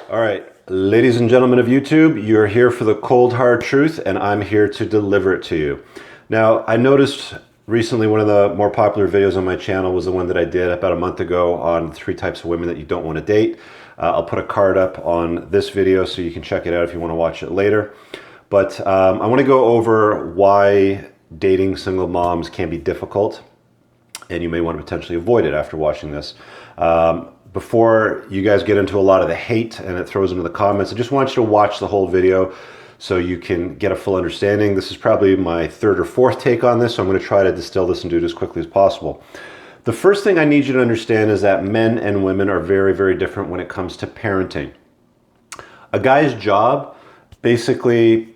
All right, ladies and gentlemen of YouTube, you're here for the cold hard truth, and I'm here to deliver it to you. Now, I noticed recently one of the more popular videos on my channel was the one that I did about a month ago on 3 types of women that you don't want to date. I'll put a card up on this video so you can check it out if you want to watch it later. But I want to go over why dating single moms can be difficult, and you may want to potentially avoid it after watching this. Before you guys get into a lot of the hate and it throws into the comments, I just want you to watch the whole video so you can get a full understanding. This is probably my 3rd or 4th take on this, so I'm going to try to distill this and do it as quickly as possible. The first thing I need you to understand is that men and women are very, very different when it comes to parenting. A guy's job, basically,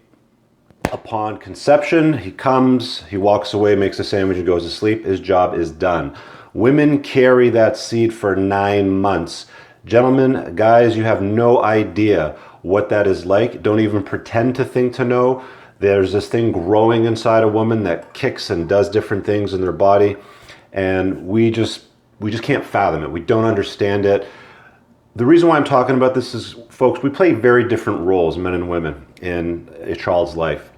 upon conception, he comes, he walks away, makes a sandwich, and goes to sleep. His job is done. Women carry that seed for 9 months. Gentlemen, guys, you have no idea what that is like. Don't even pretend to think to know. There's this thing growing inside a woman that kicks and does different things in their body, and we just can't fathom it. We don't understand it. The reason why I'm talking about this is, folks, we play very different roles, men and women, in a child's life.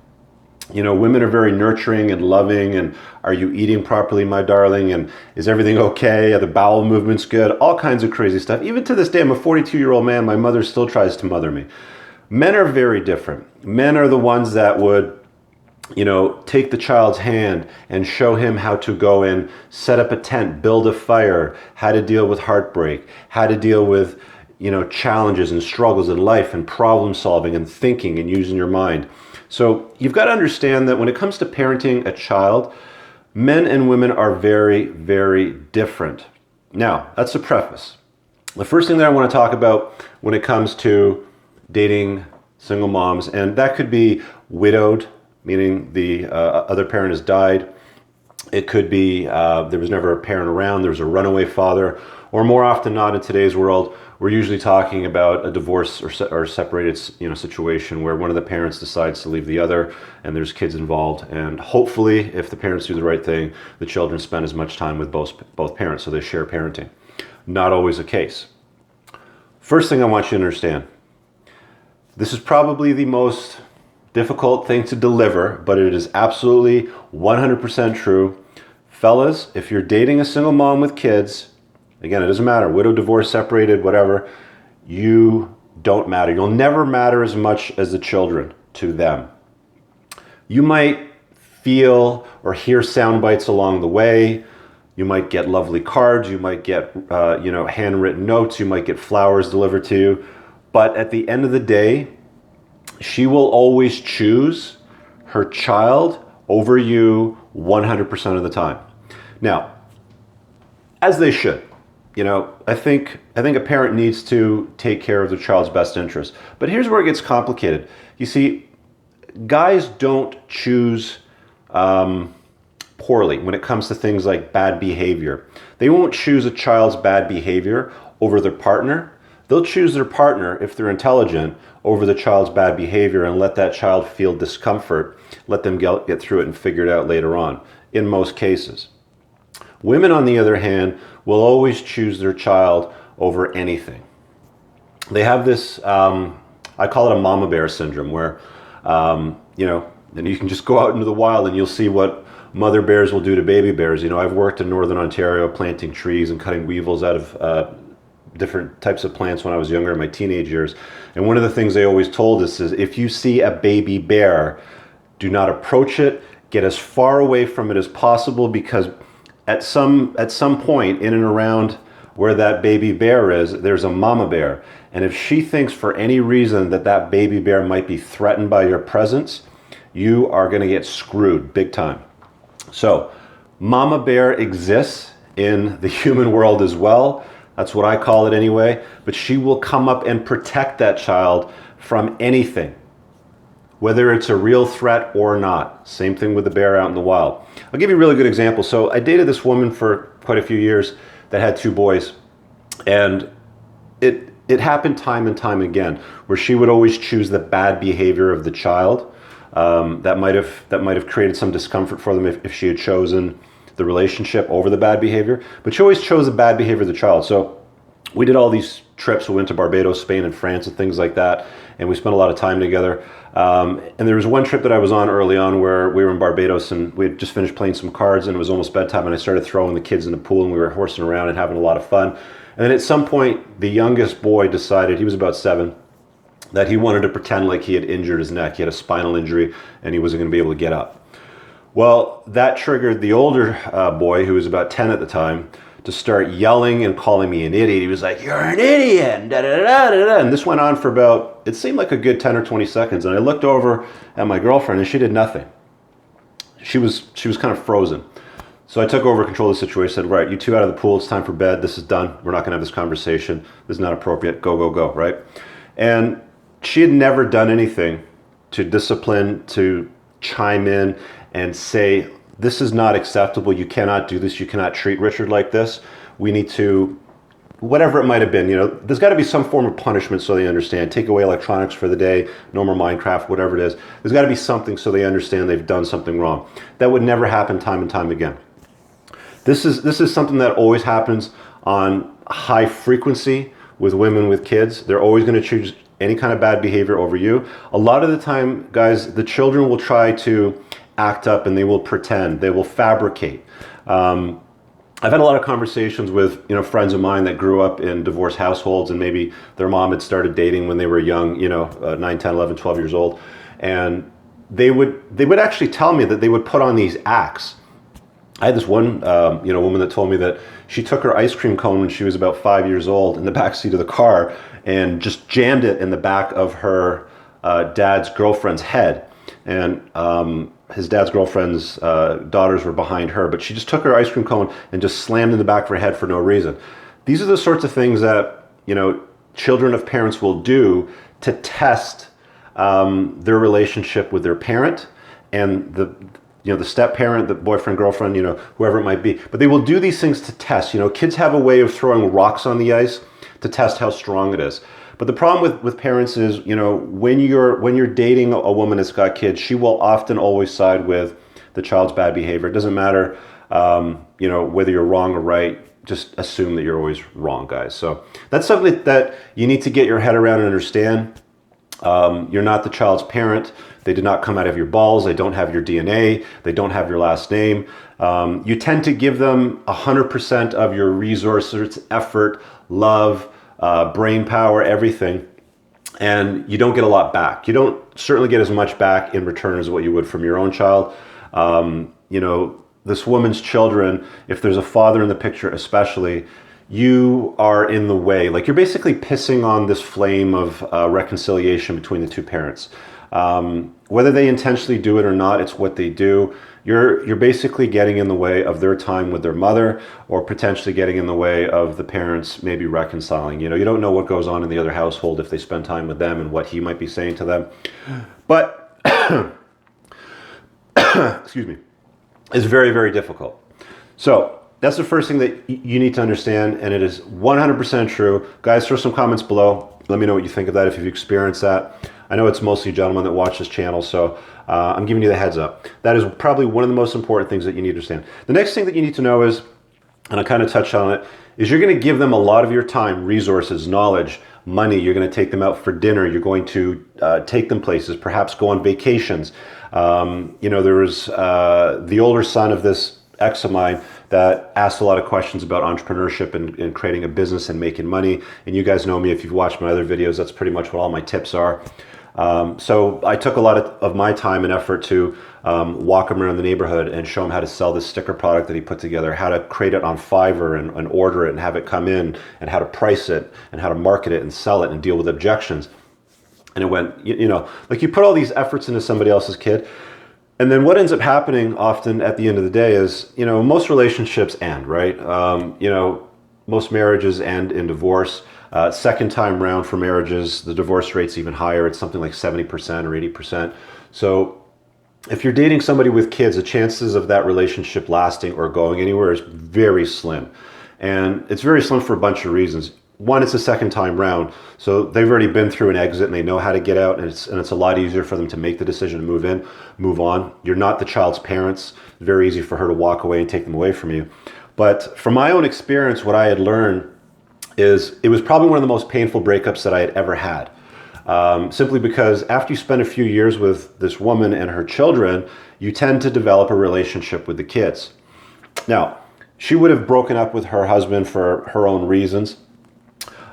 You know, women are very nurturing and loving, and are you eating properly, my darling, and is everything okay, are the bowel movements good, all kinds of crazy stuff. Even to this day, I'm a 42-year-old man, my mother still tries to mother me. Men are very different. Men are the ones that would, you know, take the child's hand and show him how to go in, set up a tent, build a fire, how to deal with heartbreak, how to deal with, you know, challenges and struggles in life and problem solving and thinking and using your mind. So you've got to understand that when it comes to parenting a child, men and women are very, very different. Now, that's the preface. The first thing that I want to talk about when it comes to dating single moms, and that could be widowed, meaning the other parent has died. It could be there was never a parent around, there was a runaway father, or more often not in today's world, we're usually talking about a divorce or separated, you know, situation where one of the parents decides to leave the other and there's kids involved. And hopefully, if the parents do the right thing, the children spend as much time with both parents, so they share parenting. Not always the case. First thing I want you to understand, this is probably the most difficult thing to deliver, but it is absolutely 100% true. Fellas, if you're dating a single mom with kids, again, it doesn't matter, widow, divorced, separated, whatever, you don't matter. You'll never matter as much as the children to them. You might feel or hear sound bites along the way. You might get lovely cards. You might get, handwritten notes. You might get flowers delivered to you. But at the end of the day, she will always choose her child over you 100% of the time. Now, as they should. You know, I think a parent needs to take care of their child's best interest. But here's where it gets complicated. You see, guys don't choose poorly when it comes to things like bad behavior. They won't choose a child's bad behavior over their partner. They'll choose their partner, if they're intelligent, over the child's bad behavior and let that child feel discomfort, let them get through it and figure it out later on, in most cases. Women, on the other hand, will always choose their child over anything. They have this, I call it a mama bear syndrome, where, and you can just go out into the wild and you'll see what mother bears will do to baby bears. You know, I've worked in Northern Ontario planting trees and cutting weevils out of different types of plants when I was younger, in my teenage years. And one of the things they always told us is, if you see a baby bear, do not approach it, get as far away from it as possible, because at some point in and around where that baby bear is, there's a mama bear. And if she thinks for any reason that baby bear might be threatened by your presence, you are going to get screwed big time. So, mama bear exists in the human world as well. That's what I call it anyway. But she will come up and protect that child from anything, whether it's a real threat or not. Same thing with the bear out in the wild. I'll give you a really good example. So I dated this woman for quite a few years that had 2 boys, and it happened time and time again where she would always choose the bad behavior of the child. That might have created some discomfort for them if she had chosen the relationship over the bad behavior, but she always chose the bad behavior of the child. So we did all these trips. We went to Barbados, Spain, and France, and things like that. And we spent a lot of time together. And there was one trip that I was on early on where we were in Barbados, and we had just finished playing some cards, and it was almost bedtime, and I started throwing the kids in the pool, and we were horsing around and having a lot of fun. And then at some point, the youngest boy decided, he was about 7, that he wanted to pretend like he had injured his neck. He had a spinal injury, and he wasn't going to be able to get up. Well, that triggered the older boy, who was about 10 at the time, to start yelling and calling me an idiot. He was like, "You're an idiot!" And, da, da, da, da, da. And this went on for about, it seemed like a good 10 or 20 seconds. And I looked over at my girlfriend, and she did nothing. She was kind of frozen. So I took over control of the situation, said, "Right, you two out of the pool, it's time for bed, this is done. We're not going to have this conversation. This is not appropriate. Go, go, go," right? And she had never done anything to discipline, to chime in and say, "This is not acceptable. You cannot do this. You cannot treat Richard like this. We need to," whatever it might have been, there's got to be some form of punishment so they understand. Take away electronics for the day, no more Minecraft, whatever it is. There's got to be something so they understand they've done something wrong. That would never happen time and time again. This is something that always happens on high frequency with women with kids. They're always going to choose any kind of bad behavior over you. A lot of the time, guys, the children will try to act up, and they will pretend, they will fabricate. I've had a lot of conversations with friends of mine that grew up in divorced households, and maybe their mom had started dating when they were young, 9, 10, 11, 12 years old, and they would actually tell me that they would put on these acts. I had this one woman that told me that she took her ice cream cone when she was about 5 years old in the back seat of the car and just jammed it in the back of her dad's girlfriend's head. And his dad's girlfriend's daughters were behind her, but she just took her ice cream cone and just slammed in the back of her head for no reason. These are the sorts of things that children of parents will do to test their relationship with their parent and the step parent, the boyfriend, girlfriend, whoever it might be. But they will do these things to test. Kids have a way of throwing rocks on the ice to test how strong it is. But the problem with parents is, when you're dating a woman that's got kids, she will often always side with the child's bad behavior. It doesn't matter, whether you're wrong or right. Just assume that you're always wrong, guys. So that's something that you need to get your head around and understand. You're not the child's parent. They did not come out of your balls. They don't have your DNA. They don't have your last name. You tend to give them 100% of your resources, effort, love, brain power, everything, and you don't get a lot back. You don't certainly get as much back in return as what you would from your own child. This woman's children, if there's a father in the picture especially, you are in the way. Like, you're basically pissing on this flame of reconciliation between the two parents. Whether they intentionally do it or not, it's what they do. You're basically getting in the way of their time with their mother, or potentially getting in the way of the parents maybe reconciling. You don't know what goes on in the other household if they spend time with them and what he might be saying to them. But, excuse me, it's very, very difficult. So that's the first thing that you need to understand, and it is 100% true. Guys, throw some comments below. Let me know what you think of that if you've experienced that. I know it's mostly gentlemen that watch this channel, so I'm giving you the heads up. That is probably one of the most important things that you need to understand. The next thing that you need to know is, and I kind of touched on it, is you're going to give them a lot of your time, resources, knowledge, money. You're going to take them out for dinner. You're going to take them places, perhaps go on vacations. There was the older son of this ex of mine that asked a lot of questions about entrepreneurship and creating a business and making money. And you guys know me, if you've watched my other videos, that's pretty much what all my tips are. So I took a lot of my time and effort to walk him around the neighborhood and show him how to sell this sticker product that he put together, how to create it on Fiverr and order it and have it come in, and how to price it and how to market it and sell it and deal with objections. And it went, like, you put all these efforts into somebody else's kid. And then what ends up happening often at the end of the day is, most relationships end, right? Most marriages end in divorce. Second time round for marriages, the divorce rate's even higher. It's something like 70% or 80%. So if you're dating somebody with kids, the chances of that relationship lasting or going anywhere is very slim. And it's very slim for a bunch of reasons. One, it's a second time round, so they've already been through an exit and they know how to get out, and it's a lot easier for them to make the decision to move on. You're not the child's parents. It's very easy for her to walk away and take them away from you. But from my own experience, what I had learned is it was probably one of the most painful breakups that I had ever had. Simply because after you spend a few years with this woman and her children, you tend to develop a relationship with the kids. Now, she would have broken up with her husband for her own reasons.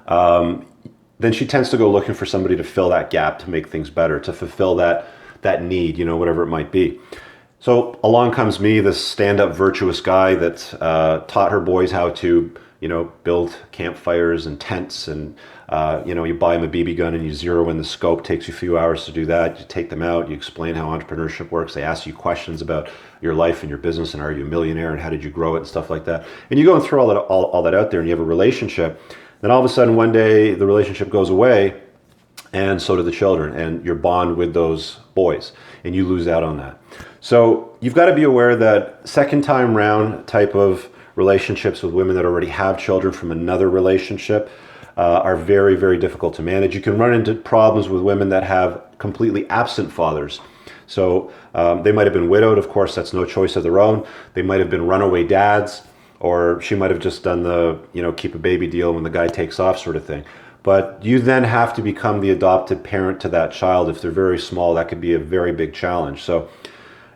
Then she tends to go looking for somebody to fill that gap, to make things better, to fulfill that need, whatever it might be. So along comes me, this stand-up virtuous guy that taught her boys how to, build campfires and tents, and you buy them a BB gun and you zero in the scope. Takes you a few hours to do that. You take them out, you explain how entrepreneurship works. They ask you questions about your life and your business, and are you a millionaire, and how did you grow it, and stuff like that. And you go and throw all that out there, and you have a relationship. Then all of a sudden one day the relationship goes away, and so do the children, and your bond with those boys, and you lose out on that. So you've got to be aware that second time round type of relationships with women that already have children from another relationship are very, very difficult to manage. You can run into problems with women that have completely absent fathers. So they might have been widowed. Of course, that's no choice of their own. They might have been runaway dads, or she might have just done the, keep a baby deal when the guy takes off sort of thing. But you then have to become the adopted parent to that child. If they're very small, that could be a very big challenge. So,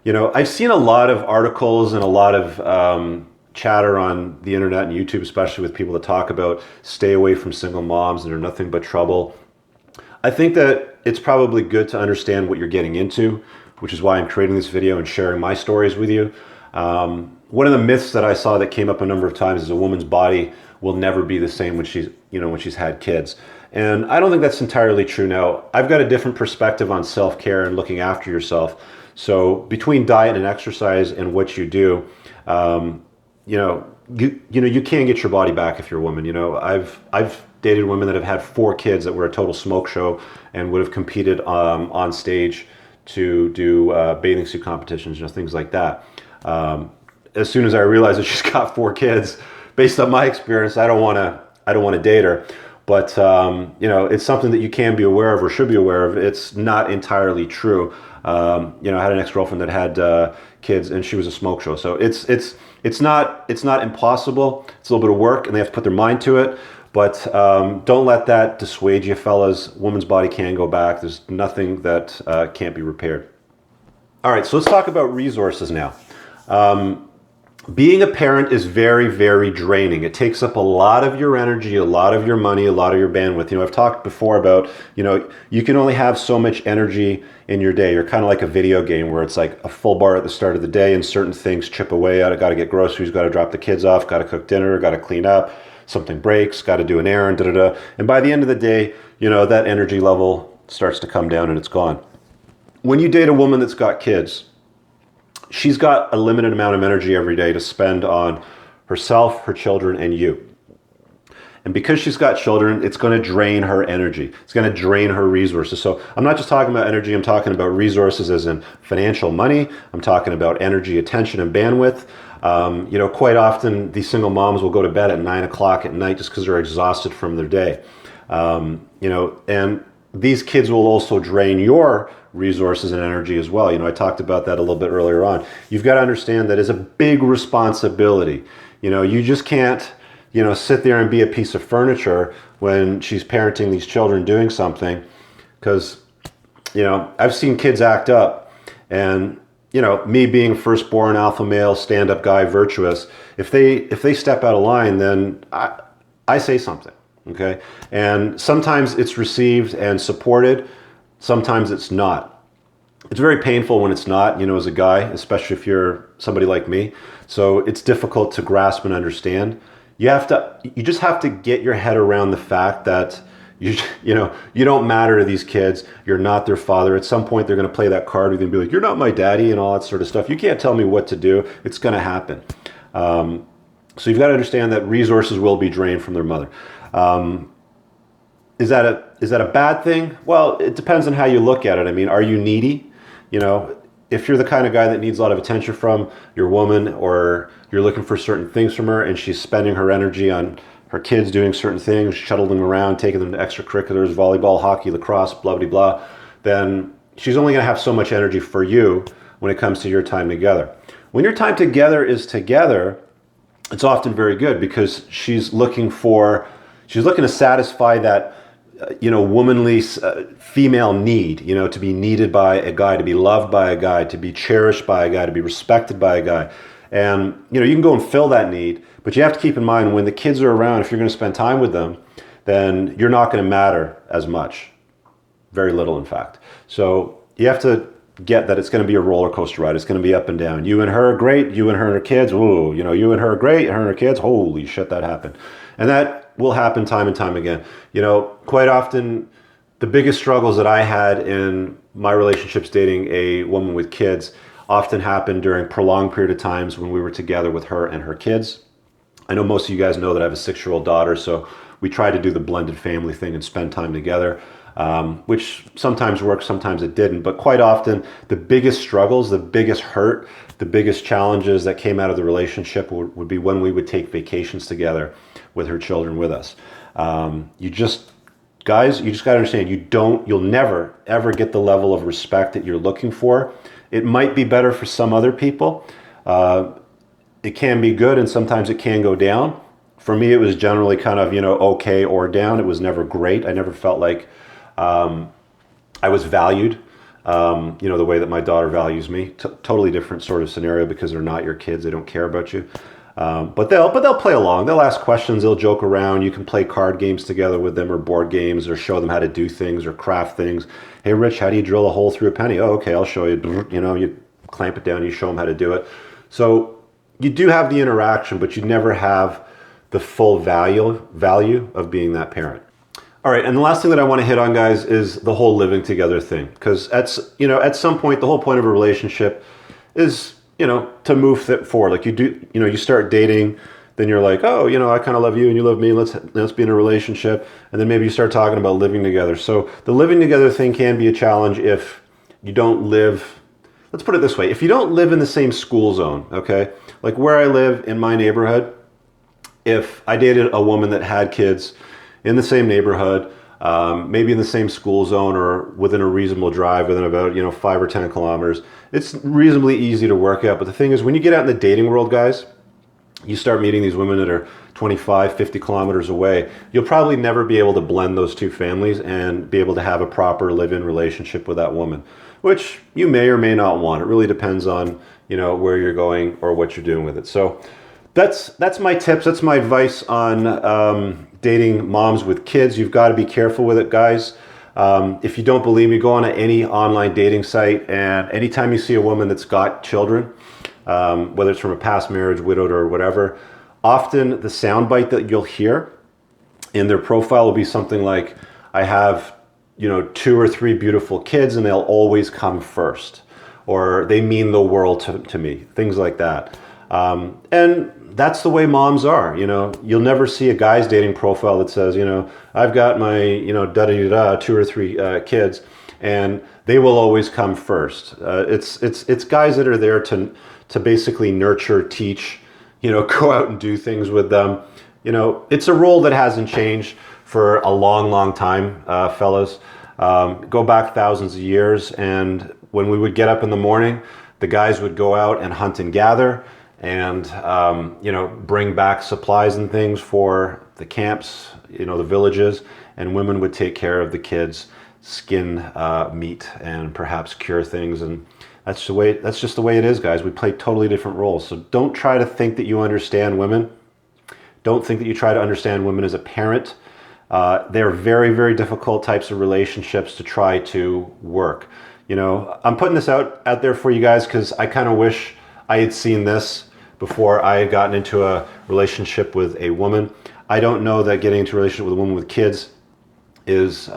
I've seen a lot of articles and a lot of chatter on the internet and YouTube, especially with people that talk about stay away from single moms and they're nothing but trouble. I think that it's probably good to understand what you're getting into, which is why I'm creating this video and sharing my stories with you. One of the myths that I saw that came up a number of times is a woman's body will never be the same when she's had kids. And I don't think that's entirely true. Now, I've got a different perspective on self-care and looking after yourself. So between diet and exercise and what you do, you can get your body back if you're a woman. I've dated women that have had 4 kids that were a total smoke show and would have competed on stage to do bathing suit competitions, things like that. As soon as I realized that she's got 4 kids, based on my experience, I don't want to date her. But it's something that you can be aware of or should be aware of. It's not entirely true. I had an ex-girlfriend that had kids, and she was a smoke show. So it's not impossible. It's a little bit of work, and they have to put their mind to it. But don't let that dissuade you, fellas. Woman's body can go back. There's nothing that can't be repaired. All right, so let's talk about resources now. Being a parent is very, very draining. It takes up a lot of your energy, a lot of your money, a lot of your bandwidth. I've talked before about, you can only have so much energy in your day. You're kind of like a video game where it's like a full bar at the start of the day and certain things chip away at it. Got to get groceries, got to drop the kids off, got to cook dinner, got to clean up, something breaks, got to do an errand, And by the end of the day, that energy level starts to come down and it's gone. When you date a woman that's got kids, she's got a limited amount of energy every day to spend on herself, her children, and you. And because she's got children, it's going to drain her energy. It's going to drain her resources. So I'm not just talking about energy, I'm talking about resources as in financial money. I'm talking about energy, attention, and bandwidth. Quite often these single moms will go to bed at 9 o'clock at night just because they're exhausted from their day. And these kids will also drain your resources and energy as well. I talked about that a little bit earlier on. You've got to understand that it's a big responsibility. You just can't, sit there and be a piece of furniture when she's parenting these children doing something. Because, I've seen kids act up, and, me being firstborn, alpha male, stand-up guy, virtuous, if they step out of line, then I say something. Okay. And sometimes it's received and supported. Sometimes it's not. It's very painful when it's not, as a guy, especially if you're somebody like me. So it's difficult to grasp and understand. You just have to get your head around the fact that you don't matter to these kids. You're not their father. At some point, they're going to play that card with you and be like, "You're not my daddy," and all that sort of stuff. You can't tell me what to do. It's going to happen. So you've got to understand that resources will be drained from their mother. Is that a bad thing? Well, it depends on how you look at it. I mean, are you needy? If you're the kind of guy that needs a lot of attention from your woman, or you're looking for certain things from her and she's spending her energy on her kids doing certain things, shuttling them around, taking them to extracurriculars, volleyball, hockey, lacrosse, blah, blah, blah, then she's only going to have so much energy for you when it comes to your time together. When your time together is together, it's often very good because she's looking for, She's looking to satisfy that, womanly female need, to be needed by a guy, to be loved by a guy, to be cherished by a guy, to be respected by a guy. And, you can go and fill that need, but you have to keep in mind when the kids are around, if you're going to spend time with them, then you're not going to matter as much. Very little, in fact. So you have to get that it's going to be a roller coaster ride. It's going to be up and down. You and her are great. You and her and her kids. Ooh, you and her are great. Her and her kids. Holy shit, that happened. And that will happen time and time again. Quite often, the biggest struggles that I had in my relationships dating a woman with kids often happened during prolonged period of times when we were together with her and her kids. I know most of you guys know that I have a 6-year-old daughter, so we try to do the blended family thing and spend time together. Which sometimes worked, sometimes it didn't. But quite often, the biggest struggles, the biggest hurt, the biggest challenges that came out of the relationship would be when we would take vacations together with her children with us. Guys, you just got to understand, you'll never, ever get the level of respect that you're looking for. It might be better for some other people. It can be good, and sometimes it can go down. For me, it was generally kind of, okay or down. It was never great. I never felt like I was valued, the way that my daughter values me. Totally different sort of scenario because they're not your kids. They don't care about you. But they'll play along. They'll ask questions. They'll joke around. You can play card games together with them, or board games, or show them how to do things or craft things. Hey, Rich, how do you drill a hole through a penny? Oh, okay, I'll show you. You clamp it down. You show them how to do it. So you do have the interaction, but you never have the full value of being that parent. All right, and the last thing that I want to hit on, guys, is the whole living together thing. Because at some point, the whole point of a relationship is, to move forward. Like you start dating, then you're like, oh, I kind of love you and you love me. Let's be in a relationship. And then maybe you start talking about living together. So the living together thing can be a challenge if you don't live. Let's put it this way: if you don't live in the same school zone, okay, like where I live in my neighborhood, if I dated a woman that had kids in the same neighborhood, maybe in the same school zone or within a reasonable drive, within about 5 or 10 kilometers, it's reasonably easy to work out. But the thing is, when you get out in the dating world, guys, you start meeting these women that are 25, 50 kilometers away. You'll probably never be able to blend those two families and be able to have a proper live-in relationship with that woman, which you may or may not want. It really depends on where you're going or what you're doing with it. So that's my tips. That's my advice on dating moms with kids. You've got to be careful with it, guys. If you don't believe me, go on to any online dating site, and anytime you see a woman that's got children, whether it's from a past marriage, widowed, or whatever, often the soundbite that you'll hear in their profile will be something like, I have 2 or 3 beautiful kids and they'll always come first, or they mean the world to me, things like that. And that's the way moms are. You'll never see a guy's dating profile that says, I've got my, da-da-da-da, 2 or 3 kids, and they will always come first. It's guys that are there to basically nurture, teach, go out and do things with them. It's a role that hasn't changed for a long, long time, fellas. Go back thousands of years, and when we would get up in the morning, the guys would go out and hunt and gather, and bring back supplies and things for the camps, the villages, and women would take care of the kids, skin meat, and perhaps cure things. And that's just the way it is, guys. We play totally different roles. So don't try to think that you understand women. Don't think that you try to understand women as a parent. They're very, very difficult types of relationships to try to work. I'm putting this out there for you guys because I kind of wish I had seen this before I had gotten into a relationship with a woman. I don't know that getting into a relationship with a woman with kids is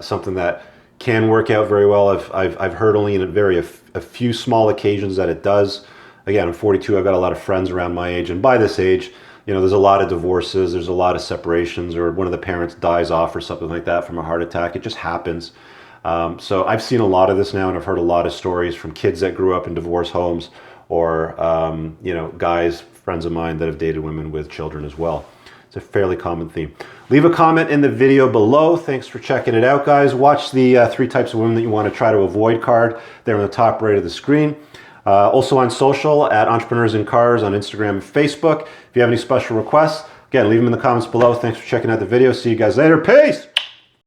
something that can work out very well. I've heard only in a few small occasions that it does. Again, I'm 42. I've got a lot of friends around my age, and by this age, there's a lot of divorces, there's a lot of separations, or one of the parents dies off or something like that from a heart attack. It just happens. So I've seen a lot of this now, and I've heard a lot of stories from kids that grew up in divorce homes, or guys, friends of mine that have dated women with children as well. It's a fairly common theme. Leave a comment in the video below. Thanks for checking it out, guys. Watch the 3 types of women that you want to try to avoid card there on the top right of the screen. Also on social at Entrepreneurs in Cars on Instagram and Facebook. If you have any special requests, Again, leave them in the comments below. Thanks for checking out the video. See you guys later. Peace!